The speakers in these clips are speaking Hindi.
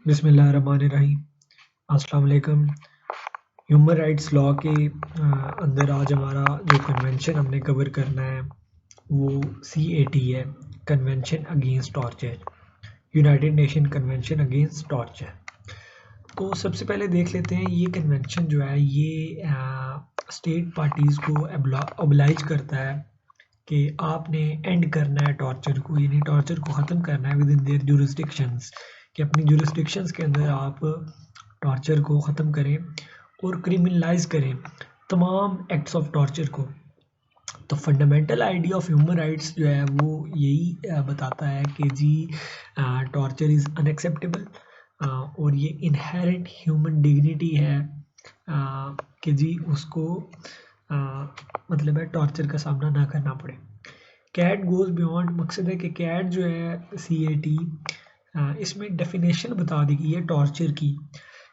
बिस्मिल्लाहिर्रहमानिर्रहीम। अस्सलाम वालेकुम। ह्यूमन राइट्स लॉ के अंदर आज हमारा जो कन्वेंशन हमने कवर करना है वो CAT है, convention against torture, United nation convention against torture. तो सबसे पहले देख लेते हैं ये कन्वेंशन जो है ये स्टेट पार्टीज़ को ओबलाइज करता है कि आपने एंड करना है टॉर्चर को, यानी टॉर्चर को ख़त्म करना है विद इन देयर जुरिस्डिक्शंस, कि अपनी जुरिस्डिक्शंस के अंदर आप टॉर्चर को ख़त्म करें और क्रिमिनलाइज करें तमाम एक्ट्स ऑफ टॉर्चर को। तो fundamental idea of human rights जो है वो यही बताता है कि जी टॉर्चर इज़ अनएक्सेप्टेबल और ये इनहेरेंट ह्यूमन डिग्निटी है कि जी उसको मतलब है टॉर्चर का सामना ना करना पड़े। कैट गोज़ बियॉन्ड, मकसद है कि कैट जो है CAT इसमें डेफिनेशन बता दी गई है टॉर्चर की।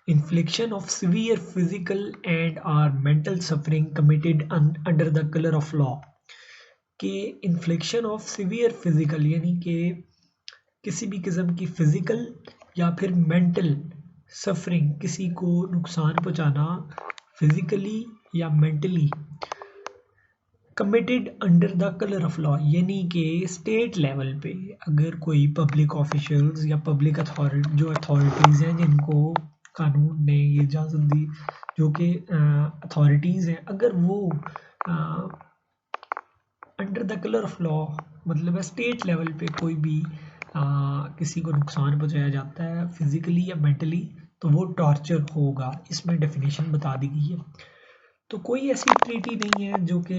Infliction of severe physical and or mental suffering committed under the colour of law, कि इन्फ्लिक्शन ऑफ सिवियर फिजिकल यानी कि किसी भी किस्म की फिजिकल या फिर मेंटल सफरिंग, किसी को नुकसान पहुंचाना फिजिकली या mentally, committed under the colour of law, यानी कि स्टेट लेवल पे अगर कोई पब्लिक ऑफिशियल्स या पब्लिक अथॉरिटीज़ हैं जिनको कानून ने ये इजाज़त दी, जो कि अथॉरिटीज़ हैं, अगर वो under the colour of law मतलब है स्टेट लेवल पे कोई भी किसी को नुकसान पहुंचाया जाता है फिजिकली या मेंटली तो वो टॉर्चर होगा। इसमें डेफिनेशन बता दी गई है। तो कोई ऐसी ट्रीटी नहीं है जो कि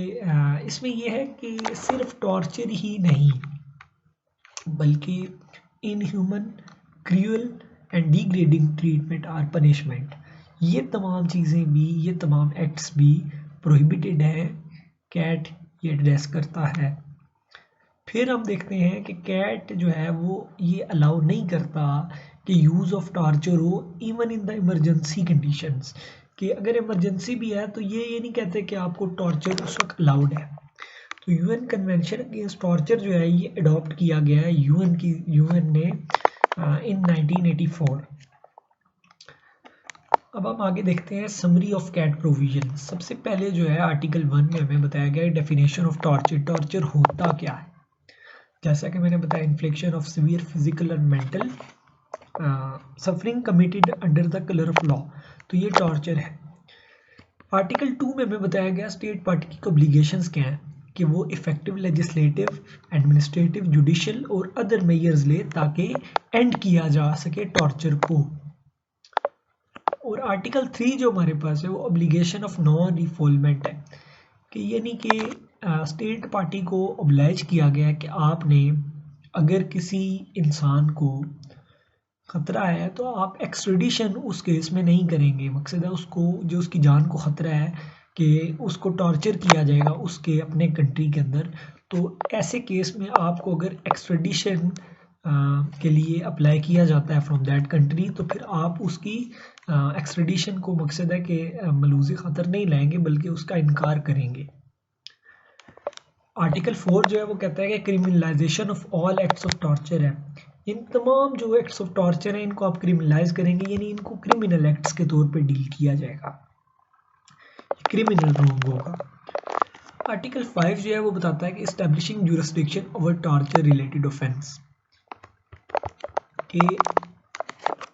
इसमें यह है कि सिर्फ टॉर्चर ही नहीं बल्कि inhuman, cruel and degrading treatment or punishment, ये तमाम चीज़ें भी, ये तमाम एक्ट्स भी प्रोहिबिटेड हैं। कैट ये एड्रेस करता है। फिर हम देखते हैं कि कैट जो है वो ये अलाउ नहीं करता कि यूज़ ऑफ टॉर्चर हो even in the emergency conditions, कि अगर इमरजेंसी भी है तो ये नहीं कहते कि आपको टॉर्चर उस वक्त अलाउड है। तो यूएन कन्वेंशन अगेंस्ट टॉर्चर जो है ये अडॉप्ट किया गया है यूएन ने इन 1984। अब हम आगे देखते हैं समरी ऑफ कैट प्रोविजन। सबसे पहले जो है आर्टिकल 1 में हमें बताया गया है डेफिनेशन ऑफ टॉर्चर। टॉर्चर होता क्या है? जैसा कि मैंने बताया, इन्फ्लिक्शन ऑफ सिवियर फिजिकल और mental suffering committed under the colour of law, तो ये टॉर्चर है। आर्टिकल 2 में हमें बताया गया स्टेट पार्टी की ऑब्लिगेशंस क्या हैं, कि वो इफेक्टिव लेजिस्लेटिव, एडमिनिस्ट्रेटिव, जुडिशियल और अदर मेजर्स ले ताकि एंड किया जा सके टॉर्चर को। और आर्टिकल 3 जो हमारे पास है वो ऑब्लिगेशन ऑफ नॉन रिफोलमेंट है, कि यानी कि स्टेट पार्टी को ऑब्लाइज किया गया है कि आपने अगर किसी इंसान को ख़तरा है तो आप एक्सट्रेडिशन उस केस में नहीं करेंगे। मकसद है उसको जो उसकी जान को ख़तरा है कि उसको टॉर्चर किया जाएगा उसके अपने कंट्री के अंदर, तो ऐसे केस में आपको अगर एक्सट्रेडिशन के लिए अप्लाई किया जाता है फ्रॉम दैट कंट्री तो फिर आप उसकी एक्सट्रेडिशन को मकसद है कि मलूज़ ख़तर नहीं लाएंगे बल्कि उसका इनकार करेंगे। आर्टिकल 4 जो है वो कहता है कि criminalisation of all acts of torture है। इन तमाम जो एक्ट्स ऑफ टॉर्चर हैं इनको आप क्रिमिनलाइज करेंगे, यानी इनको क्रिमिनल एक्ट्स के तौर पे डील किया जाएगा, क्रिमिनल रोंग होगा। आर्टिकल 5 जो है वो बताता है कि establishing jurisdiction over torture related offence, कि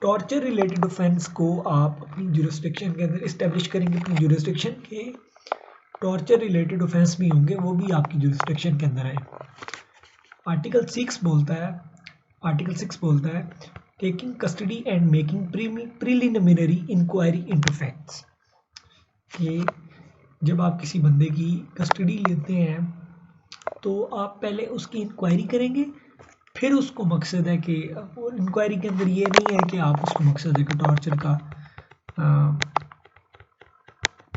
टॉर्चर रिलेटेड ऑफेंस को आप अपनी जुरिस्डिक्शन के अंदर इस्टेब्लिश करेंगे। अपनी जुरिस्डिक्शन के टॉर्चर रिलेटेड ऑफेंस भी होंगे, वो भी आपकी जुरिस्डिक्शन के अंदर आए। आर्टिकल 6 बोलता है taking custody and making preliminary inquiry into facts, कि जब आप किसी बंदे की कस्टडी लेते हैं तो आप पहले उसकी इंक्वायरी करेंगे, फिर उसको मकसद है कि इंक्वायरी के अंदर ये नहीं है कि आप उसको मकसद है कि टॉर्चर का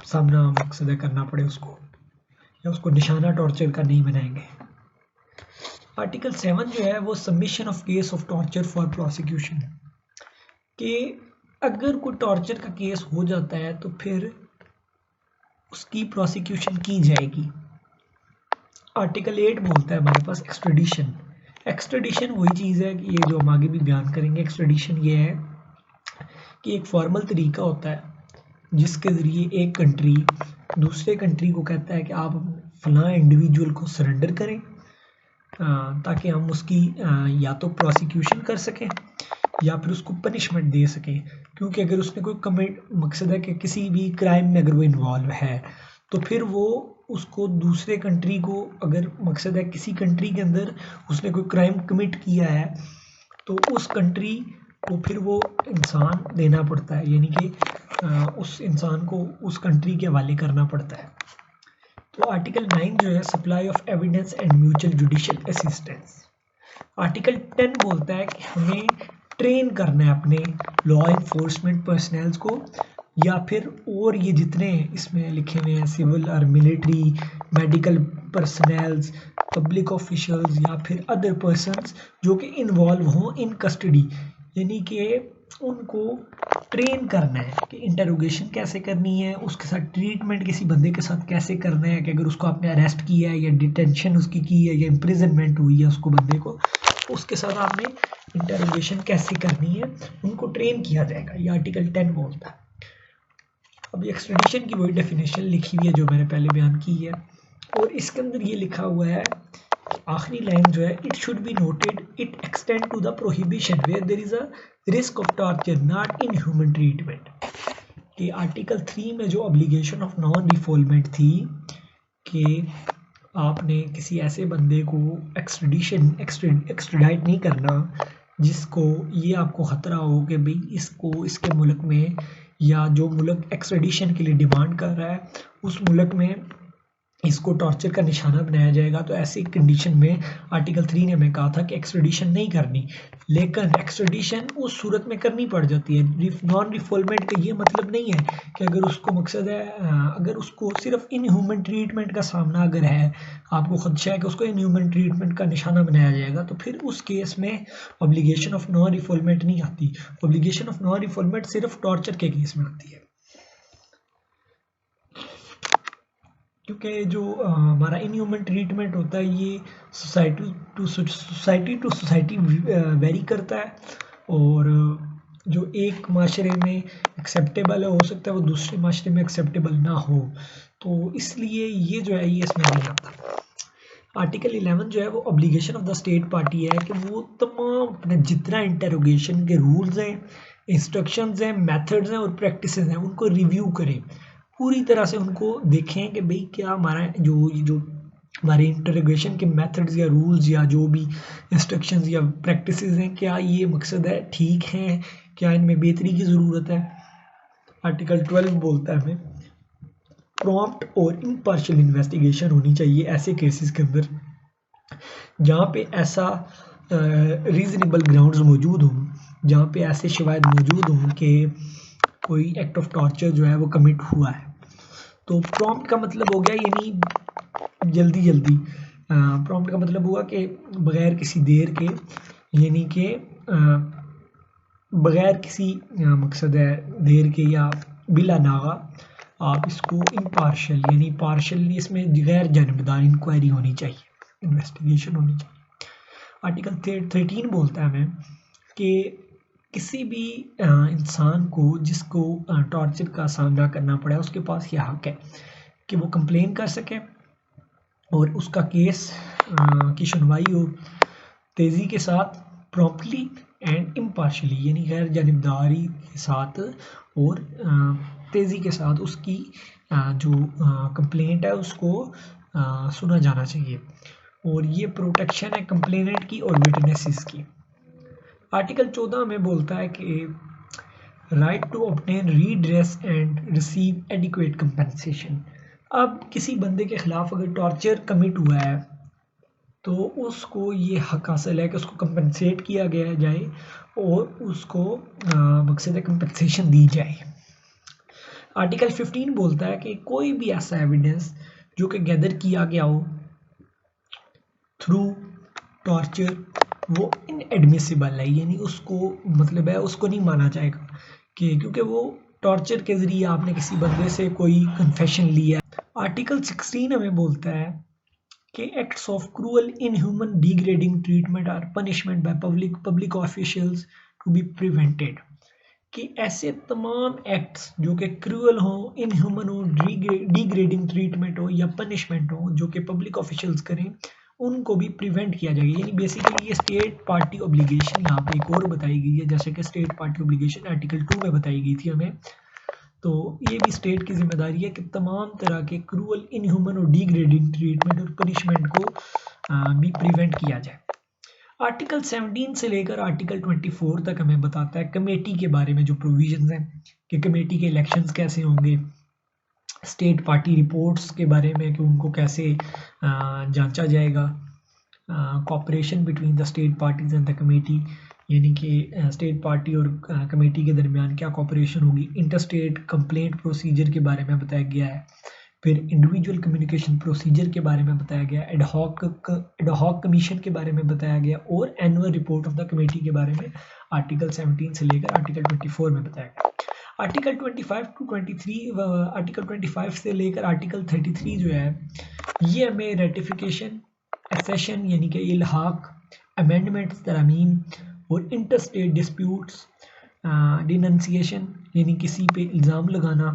सामना मकसद है करना पड़े उसको, या उसको निशाना टॉर्चर का नहीं बनाएंगे। आर्टिकल 7 जो है वो submission of case of torture for prosecution, कि अगर कोई टॉर्चर का केस हो जाता है तो फिर उसकी प्रोसिक्यूशन की जाएगी। आर्टिकल 8 बोलता है हमारे पास एक्सट्रेडिशन। एक्सट्रेडिशन वही चीज़ है कि ये जो हम आगे भी बयान करेंगे। एक्सट्रेडिशन ये है कि एक फॉर्मल तरीका होता है जिसके ज़रिए एक कंट्री दूसरे कंट्री को कहता है कि आप फलां इंडिविजुअल को सरेंडर करें ताकि हम उसकी या तो प्रोसिक्यूशन कर सकें या फिर उसको पनिशमेंट दे सकें, क्योंकि अगर उसने कोई कमिट मकसद है कि किसी भी क्राइम में अगर वो इन्वॉल्व है तो फिर वो उसको दूसरे कंट्री को, अगर मकसद है किसी कंट्री के अंदर उसने कोई क्राइम कमिट किया है तो उस कंट्री को फिर वो इंसान देना पड़ता है, यानी कि उस इंसान को उस कंट्री के हवाले करना पड़ता है। तो आर्टिकल 9 जो है supply of evidence and mutual judicial assistance. Article 10 बोलता है कि हमें ट्रेन करना है अपने लॉ इन्फोर्समेंट पर्सनल्स को, या फिर और ये जितने इसमें लिखे हुए हैं सिविल और military, medical personnels, public officials या फिर अदर पर्सन्स जो कि इन्वॉल्व हों इन कस्टडी, यानी कि उनको ट्रेन करना है कि इंटरोगेशन कैसे करनी है, उसके साथ ट्रीटमेंट किसी बंदे के साथ कैसे करना है, कि अगर उसको आपने अरेस्ट किया है या डिटेंशन उसकी की है या इम्प्रिजनमेंट हुई है उसको बंदे को, उसके साथ आपने इंटरोगेशन कैसे करनी है, उनको ट्रेन किया जाएगा। ये आर्टिकल 10 बोलता है। अब एक्सट्रेडिशन की वही डेफिनेशन लिखी हुई है जो मैंने पहले बयान की है, और इसके अंदर ये लिखा हुआ है आखिरी लाइन जो है, it should be noted it extend to the prohibition where there is a risk of torture not inhuman treatment. कि आर्टिकल 3 में जो ऑब्लिगेशन ऑफ नॉन रिफोलमेंट थी कि आपने किसी ऐसे बंदे को एक्सट्राडाइट नहीं करना जिसको ये आपको ख़तरा हो कि भाई इसको इसके मुल्क में या जो मुल्क एक्सट्राडिशन के लिए डिमांड कर रहा है उस मुल्क में इसको टॉर्चर का निशाना बनाया जाएगा, तो ऐसी कंडीशन में आर्टिकल 3 ने हमें कहा था कि एक्सट्राडिशन नहीं करनी, लेकिन एक्सट्राडिशन उस सूरत में करनी पड़ जाती है। नॉन रिफोलमेंट का ये मतलब नहीं है कि अगर उसको मकसद है अगर उसको सिर्फ इनह्यूमन ट्रीटमेंट का सामना अगर है, आपको खदशा है कि उसको इनह्यूमन ट्रीटमेंट का निशाना बनाया जाएगा, तो फिर उस केस में ऑब्लिगेशन ऑफ नॉन रिफोलमेंट नहीं आती। ऑब्लिगेशन ऑफ नॉन रिफोलमेंट सिर्फ टॉर्चर के केस में आती है, क्योंकि जो हमारा इनह्यूमन ट्रीटमेंट होता है ये सोसाइटी टू सोसाइटी वेरी करता है, और जो एक माशरे में एक्सेप्टेबल है हो सकता है वो दूसरे माशरे में एक्सेप्टेबल ना हो, तो इसलिए ये जो है ये इसमें नहीं आता। आर्टिकल 11 जो है वो obligation of the state party है कि वो तमाम अपने जितना इंटरोगेशन के रूल्स हैं, इंस्ट्रक्शंस हैं, मेथड्स हैं और प्रैक्टिसेस हैं उनको रिव्यू करें, पूरी तरह से उनको देखें कि भाई क्या हमारा जो हमारे इंटरोगेशन के मेथड्स या रूल्स या जो भी इंस्ट्रक्शंस या प्रैक्टिसेस हैं क्या ये मकसद है ठीक हैं, क्या इनमें बेहतरी की ज़रूरत है। आर्टिकल 12 बोलता है हमें प्रॉम्प्ट और इम्पार्शियल इन्वेस्टिगेशन होनी चाहिए ऐसे केसेस के अंदर जहाँ पे ऐसा रीज़नेबल ग्राउंड्स मौजूद हों, जहाँ पे ऐसे शवाहिद मौजूद हों कि कोई एक्ट ऑफ टॉर्चर जो है वो कमिट हुआ है। तो प्रॉम्प्ट का मतलब हो गया यानी जल्दी जल्दी, प्रॉम्प्ट का मतलब हुआ कि बग़ैर किसी देर के, यानी कि बग़ैर किसी मकसद है देर के या बिला नागा आप इसको इम्पार्शल यानी पार्शल इसमें गैर जानबदार इंक्वायरी होनी चाहिए, इन्वेस्टिगेशन होनी चाहिए। आर्टिकल 13 बोलता है हमें कि किसी भी इंसान को जिसको टॉर्चर का सामना करना पड़ा उसके पास यह हक है कि वो कंप्लेन कर सके और उसका केस की सुनवाई हो तेज़ी के साथ, प्रॉम्प्टली एंड इम्पार्शली यानी गैर जानबदारी के साथ और तेज़ी के साथ उसकी जो कंप्लेंट है उसको सुना जाना चाहिए, और ये प्रोटेक्शन है कंप्लेनेंट की और विटनेसेस की। आर्टिकल 14 में बोलता है कि right to obtain redress and receive adequate compensation. अब किसी बंदे के खिलाफ अगर टॉर्चर कमिट हुआ है तो उसको ये हक हासिल है कि उसको कंपनसेट किया गया जाए और उसको मकसद कंपनसेशन दी जाए। आर्टिकल 15 बोलता है कि कोई भी ऐसा एविडेंस जो कि गैदर किया गया हो थ्रू टॉर्चर वो इनएडमिसिबल है, यानी उसको मतलब है उसको नहीं माना जाएगा कि क्योंकि वो टॉर्चर के ज़रिए आपने किसी बंदे से कोई कन्फेशन लिया। आर्टिकल 16 हमें बोलता है कि acts of cruel inhuman degrading treatment or punishment by public officials to be prevented. कि ऐसे तमाम एक्ट्स जो कि क्रूअल हो, इनह्यूमन हो, डिग्रेडिंग ट्रीटमेंट हो या पनिशमेंट हो जो कि पब्लिक ऑफिशियल्स करें, उनको भी प्रिवेंट किया जाएगा। यानी बेसिकली ये स्टेट पार्टी ऑब्लिगेशन यहाँ पे एक और बताई गई है, जैसे कि स्टेट पार्टी ऑब्लिगेशन आर्टिकल 2 में बताई गई थी हमें। तो ये भी स्टेट की जिम्मेदारी है कि तमाम तरह के क्रूअल, इनह्यूमन और डिग्रेडिंग ट्रीटमेंट और पनिशमेंट को भी प्रिवेंट किया जाए। आर्टिकल 17 से लेकर आर्टिकल 24 तक हमें बताता है कमेटी के बारे में जो प्रोविजंस हैं कि कमेटी के इलेक्शंस कैसे होंगे, स्टेट पार्टी रिपोर्ट्स के बारे में कि उनको कैसे जांचा जाएगा, cooperation between the state parties and the committee, यानी कि स्टेट पार्टी और कमेटी के दरमियान क्या कोऑपरेशन होगी, इंटर स्टेट कंप्लेंट प्रोसीजर के बारे में बताया गया है, फिर इंडिविजुअल कम्युनिकेशन प्रोसीजर के बारे में बताया गया, एडहॉक कमीशन के बारे में बताया गया और annual report of the committee के बारे में आर्टिकल 17 से लेकर आर्टिकल 24 में बताया गया। आर्टिकल 25 टू 23, आर्टिकल 25 से लेकर आर्टिकल 33 जो है ये हमें रेटिफिकेशन, एक्सेशन यानी कि इल्हाक, अमेंडमेंट्स, तरमीम और इंटर स्टेट डिस्प्यूट्स, डिनंसिएशन यानी किसी पे इल्ज़ाम लगाना,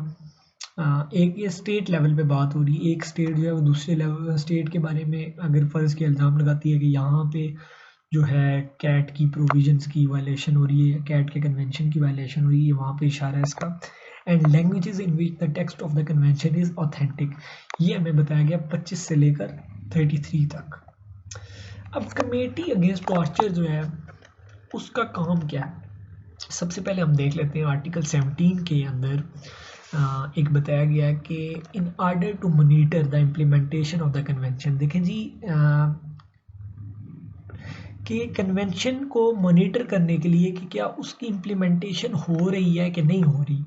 एक ये स्टेट लेवल पे बात हो रही है, एक स्टेट जो है वो दूसरे लेवल स्टेट के बारे में अगर फ़र्ज़ के इल्ज़ाम लगाती है कि यहाँ पे जो है कैट की प्रोविजंस की वायलेशन हो रही है, कैट के कन्वेंशन की वायलेशन हो रही है, वहाँ पे इशारा है इसका। And languages in which the text of the convention is authentic, ये हमें बताया गया 25 से लेकर 33 तक। अब कमेटी अगेंस्ट टॉर्चर जो है उसका काम क्या है, सबसे पहले हम देख लेते हैं आर्टिकल 17 के अंदर एक बताया गया है कि in order to monitor the implementation of the convention, देखें जी कि कन्वेंशन को मॉनिटर करने के लिए कि क्या उसकी इम्प्लीमेंटेशन हो रही है कि नहीं हो रही,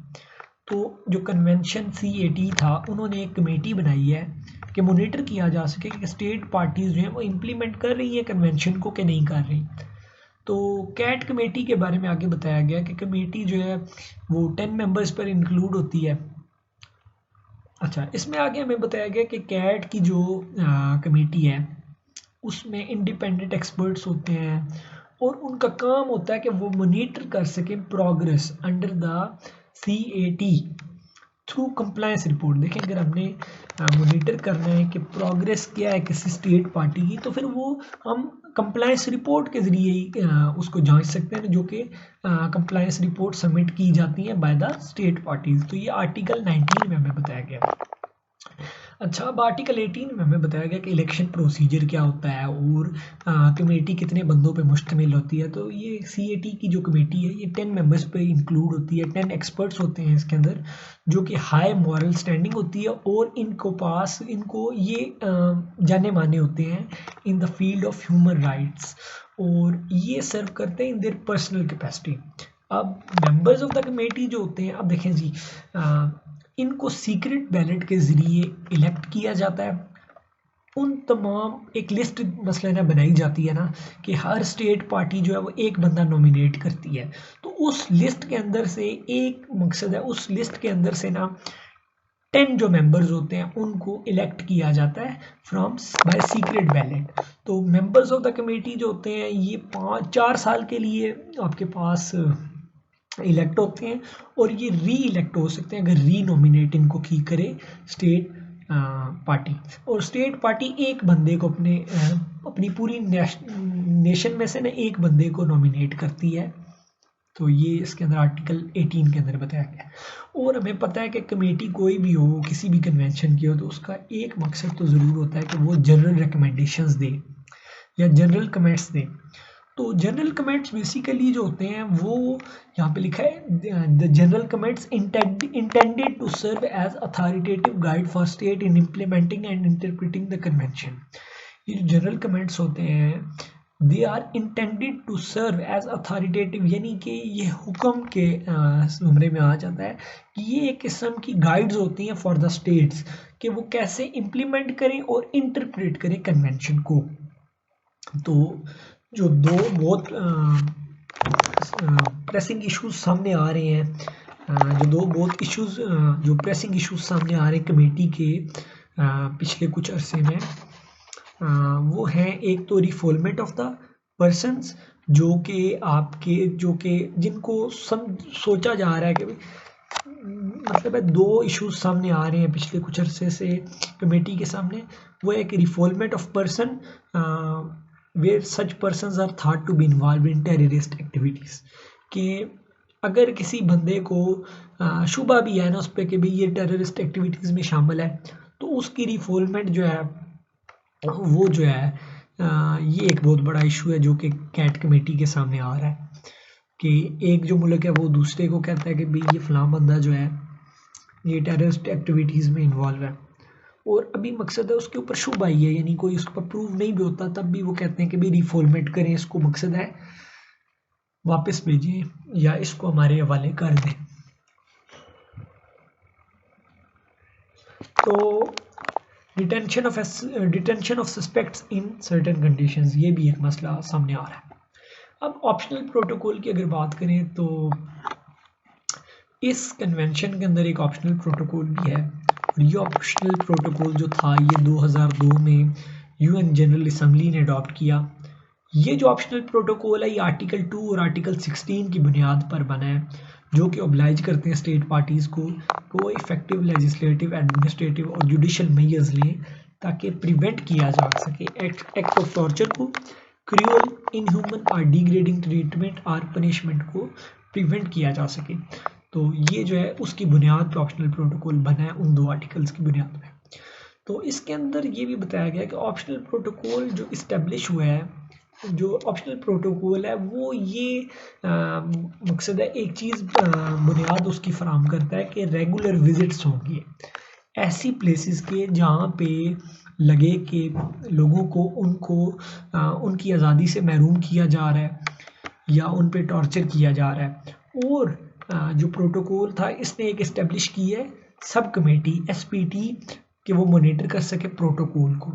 तो जो कन्वेंशन CAT था उन्होंने एक कमेटी बनाई है कि मॉनिटर किया जा सके कि स्टेट पार्टीज जो हैं वो इम्प्लीमेंट कर रही है कन्वेंशन को कि नहीं कर रही। तो कैट कमेटी के बारे में आगे बताया गया कि कमेटी जो है वो 10 मेंबर्स पर इंक्लूड होती है। अच्छा, इसमें आगे हमें बताया गया कि कैट की जो कमेटी है उसमें इंडिपेंडेंट एक्सपर्ट्स होते हैं और उनका काम होता है कि वो मॉनिटर कर सकें progress under the CAT through compliance report. देखें अगर हमने मॉनिटर करना है कि प्रोग्रेस क्या है किसी स्टेट पार्टी की, तो फिर वो हम कंप्लायंस रिपोर्ट के ज़रिए ही उसको जांच सकते हैं, जो कि कंप्लायंस रिपोर्ट सबमिट की जाती हैं बाय द स्टेट पार्टीज। तो ये आर्टिकल 19 में हमें बताया गया। अच्छा, अब आर्टिकल 18 में हमें बताया गया कि इलेक्शन प्रोसीजर क्या होता है और कमेटी कितने बंदों पे मुश्तमिल होती है। तो ये CAT की जो कमेटी है ये 10 मेंबर्स पे इंक्लूड होती है, 10 एक्सपर्ट्स होते हैं इसके अंदर जो कि हाई मॉरल स्टैंडिंग होती है और इनको ये जाने माने होते हैं in the field of human rights और ये सर्व करते हैं इन देयर पर्सनल कैपेसिटी। अब मेंबर्स ऑफ द कमेटी जो होते हैं, अब देखें जी इनको सीक्रेट बैलेट के ज़रिए इलेक्ट किया जाता है। उन तमाम एक लिस्ट मसलन बनाई जाती है ना कि हर स्टेट पार्टी जो है वो एक बंदा नॉमिनेट करती है, तो उस लिस्ट के अंदर से एक मकसद है, उस लिस्ट के अंदर से ना 10 जो मेंबर्स होते हैं उनको इलेक्ट किया जाता है फ्रॉम बाय सीक्रेट बैलेट। तो मेंबर्स ऑफ द कमेटी जो होते हैं ये 4 साल के लिए आपके पास इलेक्ट होते हैं और ये री इलेक्ट हो सकते हैं अगर री नॉमिनेट इनको की करे स्टेट पार्टी। और स्टेट पार्टी एक बंदे को अपनी पूरी नेशन में से ना एक बंदे को नॉमिनेट करती है। तो ये इसके अंदर आर्टिकल 18 के अंदर बताया गया। और हमें पता है कि कमेटी कोई भी हो, किसी भी कन्वेंशन की हो, तो उसका एक मकसद तो ज़रूर होता है कि वो जनरल रिकमेंडेशंस दे या जनरल कमेंट्स दे। तो जनरल कमेंट्स बेसिकली जो होते हैं वो यहाँ पे लिखा है the general comments intended to serve as authoritative guide for state in implementing and interpreting the convention. ये जो जनरल कमेंट्स होते हैं they are intended to serve as authoritative, यानी कि ये हुक्म के ज़ुमरे में आ जाता है कि ये एक किस्म की गाइड्स होती हैं फॉर द स्टेट्स कि वो कैसे इम्प्लीमेंट करें और इंटरप्रेट करें कन्वेंशन को। तो जो दो बहुत प्रेसिंग इश्यूज सामने आ रहे हैं, जो प्रेसिंग इश्यूज सामने आ रहे हैं कमेटी के पिछले कुछ अरसे में, वो हैं एक तो रिफॉर्मेट ऑफ द पर्सन्स, जो कि आपके जिनको सोचा जा रहा है कि मतलब है 2 इश्यूज सामने आ रहे हैं पिछले कुछ अरसे से कमेटी के सामने। वो है कि refoulement of person where such persons are thought to be involve in terrorist activities, कि अगर किसी बंदे को शुबा भी है ना उस पर कि भाई ये टेररिस्ट एक्टिविटीज़ में शामिल है, तो उसकी रिफॉल्वमेंट जो है वो जो है ये एक बहुत बड़ा इशू है जो कि कैट कमेटी के सामने आ रहा है कि एक जो मुल्क है वो दूसरे को कहता है कि भाई ये फ़लाँ बंदा जो है ये टेररिस्ट एक्टिविटीज़ में इन्वॉल्व है, और अभी मकसद है उसके ऊपर शुभ आई है, यानी कोई उस पर प्रूव नहीं भी होता तब भी वो कहते हैं कि भाई रिफॉल्वमेंट करें इसको, मकसद है वापस भेजें या इसको हमारे हवाले कर दें। तो detention of suspects in certain conditions, ये भी एक मसला सामने आ रहा है। अब ऑप्शनल प्रोटोकॉल की अगर बात करें तो इस कन्वेंशन के अंदर एक ऑप्शनल प्रोटोकॉल भी है, और ये ऑप्शनल प्रोटोकॉल जो था ये 2002 में यूएन जनरल असेंबली ने अडॉप्ट किया। ये जो ऑप्शनल प्रोटोकॉल है ये आर्टिकल 2 और आर्टिकल 16 की बुनियाद पर बना है, जो कि ऑब्लाइज करते हैं स्टेट पार्टीज़ को इफेक्टिव लेजिस्लेटिव, एडमिनिस्ट्रेटिव और जुडिशल मेजर्स लें ताकि प्रिवेंट किया जा सके एक्ट ऑफ टॉर्चर को, क्रूअल, इनह्यूमन और डिग्रेडिंग ट्रीटमेंट और पनिशमेंट को प्रिवेंट किया जा सके। तो ये जो है उसकी बुनियाद पर ऑप्शनल प्रोटोकॉल बना है, उन 2 आर्टिकल्स की बुनियाद पर। तो इसके अंदर ये भी बताया गया कि ऑप्शनल प्रोटोकॉल जो इस्टेब्लिश हुआ है, जो ऑप्शनल प्रोटोकॉल है वो ये मकसद है एक चीज़ बुनियाद उसकी फराम करता है कि रेगुलर विजिट्स होंगे ऐसी प्लेसेस के जहाँ पे लगे कि लोगों को उनकी आज़ादी से महरूम किया जा रहा है या उन पे टॉर्चर किया जा रहा है। और जो प्रोटोकॉल था इसने एक इस्टेब्लिश की है सब कमेटी एसपीटी कि वो मॉनिटर कर सके प्रोटोकॉल को।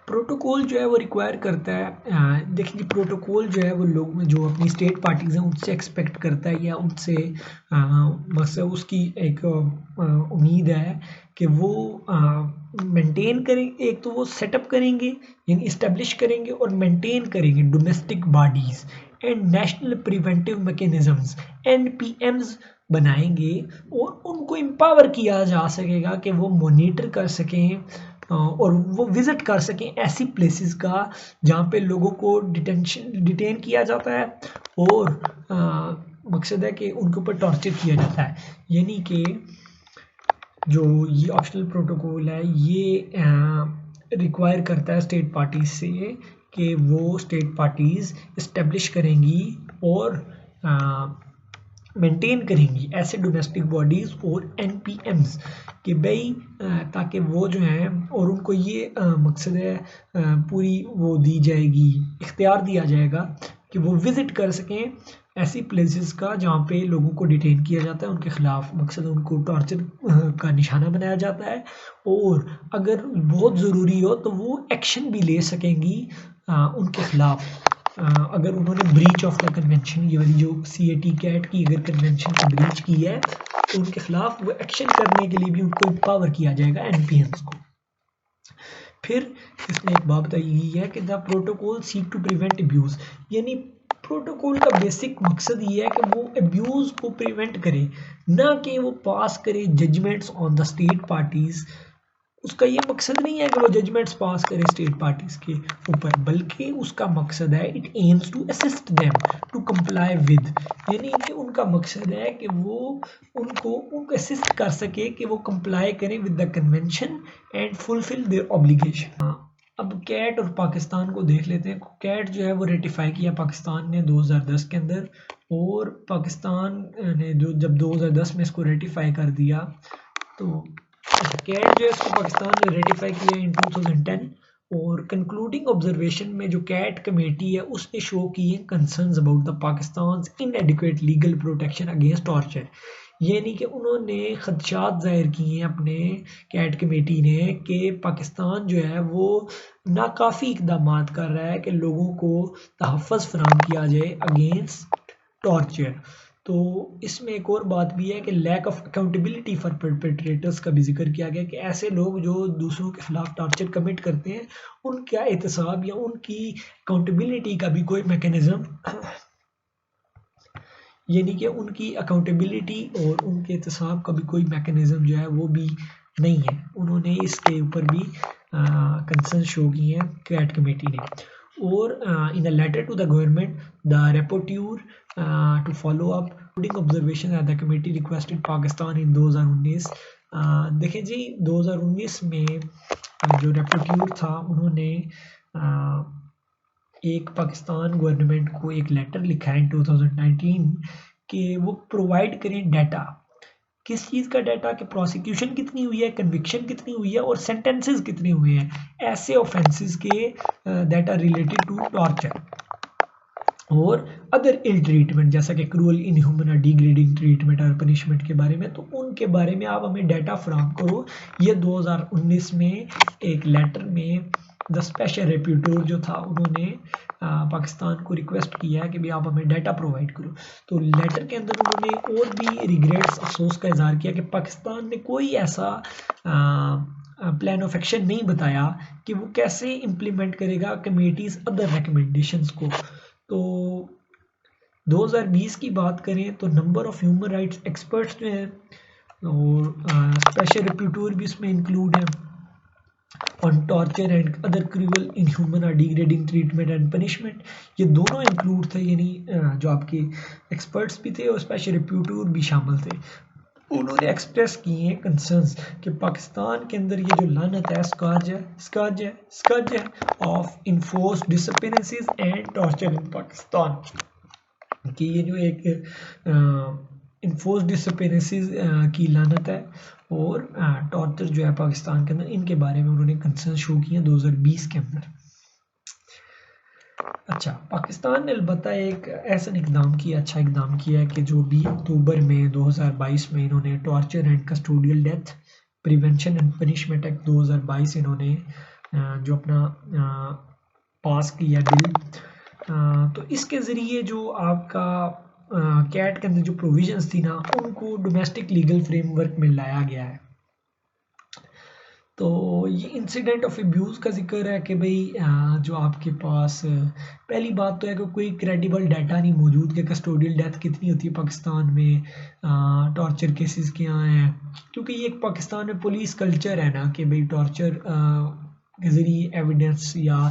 प्रोटोकॉल जो है वो रिक्वायर करता है, देखिए प्रोटोकॉल जो है वो लोग जो अपनी स्टेट पार्टीज़ हैं उनसे एक्सपेक्ट करता है या उनसे मतलब उसकी एक उम्मीद है कि वो मेंटेन करें, एक तो वो सेटअप करेंगे यानी इस्टेब्लिश करेंगे और मेंटेन करेंगे domestic bodies and national preventive mechanisms NPMs बनाएंगे, और उनको एम्पावर किया जा सकेगा कि वो मॉनिटर कर सकें और वो विज़िट कर सकें ऐसी प्लेसेस का जहाँ पे लोगों को डिटेन किया जाता है और मकसद है कि उनके ऊपर टॉर्चर किया जाता है। यानी कि जो ये ऑप्शनल प्रोटोकॉल है ये रिक्वायर करता है स्टेट पार्टीज से कि वो स्टेट पार्टीज़ इस्टेब्लिश करेंगी और मेंटेन करेंगी ऐसे डोमेस्टिक बॉडीज़ और NPMs कि भाई ताकि वो जो हैं और उनको ये मकसद है पूरी वो दी जाएगी, इख्तियार दिया जाएगा कि वो विज़िट कर सकें ऐसी प्लेसेस का जहाँ पे लोगों को डिटेन किया जाता है, उनके ख़िलाफ़ मकसद उनको टॉर्चर का निशाना बनाया जाता है, और अगर बहुत ज़रूरी हो तो वो एक्शन भी ले सकेंगी उनके ख़िलाफ़ अगर उन्होंने ब्रीच ऑफ द कन्वेंशन, ये वाली जो CAT कैट की अगर कन्वेंशन की ब्रीच की है तो उनके खिलाफ वो एक्शन करने के लिए भी उनको एम्पावर किया जाएगा NPMs को। फिर इसमें एक बात बताई गई है कि the protocol seek to prevent abuse, यानी प्रोटोकॉल का बेसिक मकसद ये है कि वो अब्यूज़ को प्रिवेंट करे, ना कि वो पास करे judgments on the state parties. उसका ये मकसद नहीं है कि वो जजमेंट्स पास करे स्टेट पार्टीज़ के ऊपर, बल्कि उसका मकसद है it aims to assist them to comply with, यानी कि उनका मकसद है कि वो उनको असिस्ट कर सके कि वो कंप्लाई करें with the convention and fulfil there obligation. अब कैट और पाकिस्तान को देख लेते हैं। कैट जो है वो रेटिफाई किया पाकिस्तान ने 2010 के अंदर, और पाकिस्तान ने जो जब 2010 में इसको रेटिफाई कर दिया तो कैट जो है इसको पाकिस्तान ने रेटिफाई किया इन 2010, और कंक्लूडिंग ऑब्जर्वेशन में जो कैट कमेटी है उसने शो किए concerns about the Pakistan इनएडिक्वेट legal protection against torture, यानी कि उन्होंने खदशात ज़ाहिर किए हैं अपने कैट कमेटी ने कि पाकिस्तान जो है वो नाकाफ़ी इकदाम कर रहा है कि लोगों को तहफ़्फ़ुज़ फराहम किया जाए अगेंस्ट टॉर्चर। तो इसमें एक और बात भी है कि lack of accountability for perpetrators का भी जिक्र किया गया कि ऐसे लोग जो दूसरों के खिलाफ टॉर्चर कमिट करते हैं उनका एहतसाब या उनकी अकाउंटेबिलिटी का भी कोई मैकेनिज्म, यानी कि उनकी अकाउंटेबिलिटी और उनके एहतसाब का भी कोई मैकेनिज्म जो है वो भी नहीं है। उन्होंने इसके ऊपर भी कंसर्न शो किए हैं कैट कमेटी ने। और in a letter to the government the rapporteur to follow up observation at the committee requested Pakistan in 2019। देखें जी 2019 में जो रेपोर्ट्यूर था उन्होंने एक पाकिस्तान गवर्नमेंट को एक लेटर लिखा है 2019 कि वो प्रोवाइड करें डाटा। किस चीज़ का डाटा कि प्रोसिक्यूशन कितनी हुई है, कन्विक्शन कितनी हुई है और सेंटेंसेस कितने हुए हैं ऐसे ऑफेंसेस के that are related to torture और अदर इल ट्रीटमेंट, जैसा कि क्रूअल, इनह्यूमन और डिग्रेडिंग ट्रीटमेंट और पनिशमेंट के बारे में। तो उनके बारे में आप हमें डाटा फराहम करो। ये 2019 में एक लेटर में द स्पेशल रेप्यूटर जो था उन्होंने पाकिस्तान को रिक्वेस्ट किया है कि भाई आप हमें डाटा प्रोवाइड करो। तो लेटर के अंदर उन्होंने और भी रिग्रेट्स, अफसोस का इजहार किया कि पाकिस्तान ने कोई ऐसा प्लान ऑफ एक्शन नहीं बताया कि वो कैसे इम्प्लीमेंट करेगा कमेटीज अदर रिकमेंडेशंस को। तो 2020 की बात करें तो number of human rights experts जो हैं और स्पेशल रिप्यूटर भी इसमें इंक्लूड है on torture and other cruel, inhuman और डिग्रेडिंग ट्रीटमेंट एंड पनिशमेंट, ये दोनों इंक्लूड थे। यानी जो आपके एक्सपर्ट्स भी थे और स्पेशल रिप्यूटर भी शामिल थे। उन्होंने एक्सप्रेस किए हैं कंसर्न्स कि पाकिस्तान के अंदर ये जो लानत है, स्कर्ज है of enforce disappearances and torture in Pakistan, कि ये जो एक इन्फोर्स डिसअपीयरेंसेस की लानत है और टॉर्चर जो है पाकिस्तान के अंदर, इनके बारे में उन्होंने कंसर्न शो किए 2020 के अंदर। अच्छा, पाकिस्तान ने अलबत्ता एक ऐसा इकदाम किया, अच्छा इकदाम किया है कि जो भी अक्टूबर में 2022 में इन्होंने torture and custodial death prevention and punishment act 2022 इन्होंने जो अपना पास किया बिल, तो इसके ज़रिए जो आपका कैट के अंदर जो प्रोविजंस थी ना उनको डोमेस्टिक लीगल फ्रेमवर्क में लाया गया है। तो ये इंसिडेंट ऑफ अब्यूज़ का जिक्र है कि भाई जो आपके पास पहली बात तो है कि कोई क्रेडिबल डाटा नहीं मौजूद कि कस्टोडियल डेथ कितनी होती है पाकिस्तान में, टॉर्चर केसेस क्या हैं, क्योंकि ये एक पाकिस्तान में पुलिस कल्चर है ना कि भाई टॉर्चर के ज़रिए एविडेंस या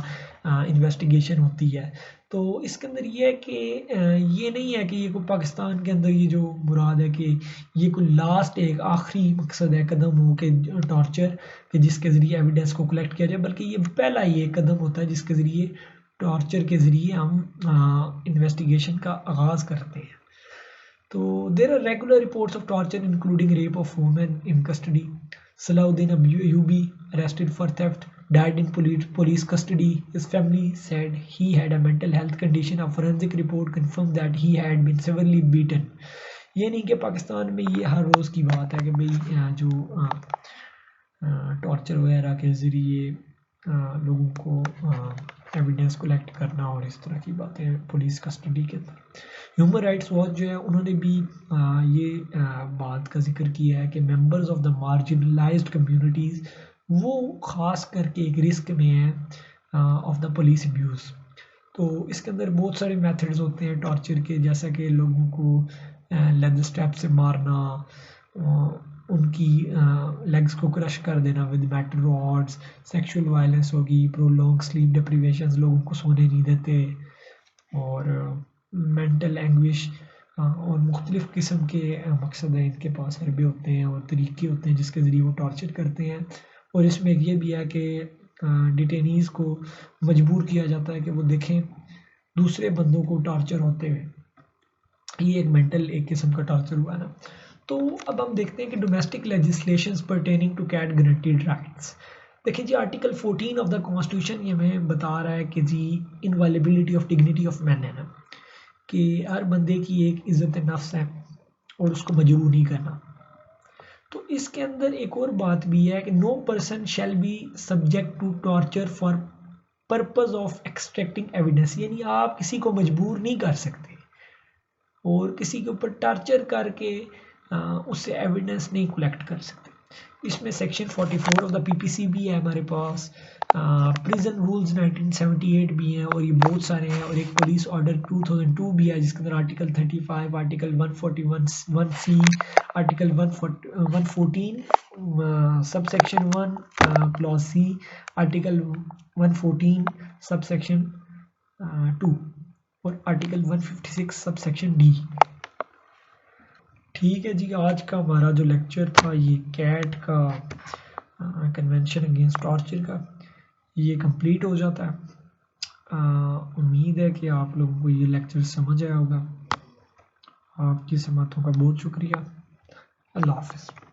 इन्वेस्टिगेशन होती है। तो इसके अंदर ये है कि ये नहीं है कि ये कोई पाकिस्तान के अंदर ये जो मुराद है कि ये कोई लास्ट एक आखिरी मकसद है कदम हो के टॉर्चर कि जिसके ज़रिए एविडेंस को कलेक्ट किया जाए, बल्कि ये पहला ये कदम होता है जिसके ज़रिए टॉर्चर के ज़रिए हम इन्वेस्टिगेशन का आगाज़ करते हैं। तो there are regular reports of torture including rape of women in custody. Salauddin Ayubi arrested for theft died in police custody. His family said he had a mental health condition. A forensic report confirmed that he had been severely beaten. ये नहीं कि पाकिस्तान में ये हर रोज़ की बात है कि भाई जो टॉर्चर वगैरह के ज़रिए लोगों को एविडेंस कलेक्ट करना और इस तरह की बातें पुलिस कस्टडी के अंदर। ह्यूमन राइट्स वॉच जो है उन्होंने भी ये बात का जिक्र किया है कि members of the marginalised communities वो ख़ास करके एक रिस्क में है ऑफ द पुलिस अब्यूज़। तो इसके अंदर बहुत सारे मेथड्स होते हैं टॉर्चर के, जैसा कि लोगों को लेदर स्टेप से मारना, उनकी लेग्स को क्रश कर देना with metal rods, sexual violence होगी, प्रोलॉन्ग स्लीप डिप्रिवेशंस, लोगों को सोने नहीं देते, और मेंटल एंग्विश और मुख्तलिफ़ किस्म के मकसद हैं इनके पास, हरबे होते हैं और तरीके होते हैं जिसके ज़रिए वो टॉर्चर करते हैं। और इसमें ये भी है कि डिटेनीज़ को मजबूर किया जाता है कि वो देखें दूसरे बंदों को टॉर्चर होते हुए, ये एक मेंटल एक किस्म का टॉर्चर हुआ ना। तो अब हम देखते हैं कि domestic legislations pertaining to CAT granted rights. देखिए जी आर्टिकल 14 ऑफ द कॉन्स्टिट्यूशन ये हमें बता रहा है कि जी inviolability of dignity of man है ना, कि हर बंदे की एक इज़्ज़त नफ्स है और उसको मजबूर नहीं करना। तो इसके अंदर एक और बात भी है कि no person shall be subject to torture for purpose of extracting evidence, यानी आप किसी को मजबूर नहीं कर सकते और किसी के ऊपर टॉर्चर करके उससे एविडेंस नहीं कलेक्ट कर सकते। इसमें सेक्शन 44 ऑफ द पीपीसी भी है हमारे पास, प्रिजन रूल्स 1978 भी हैं, और ये बहुत सारे हैं, और एक पुलिस ऑर्डर 2002 भी है जिसके अंदर article 35, article 141 1C, article 114 sub section 1 clause C, article 114 sub section 2 और आर्टिकल 156 सब सेक्शन D। ठीक है जी, आज का हमारा जो लेक्चर था ये कैट का कन्वेंशन अगेंस्ट टॉर्चर का, ये कंप्लीट हो जाता है। उम्मीद है कि आप लोगों को ये लेक्चर समझ आया होगा। आपकी समर्थों का बहुत शुक्रिया। अल्लाह हाफ़िज़।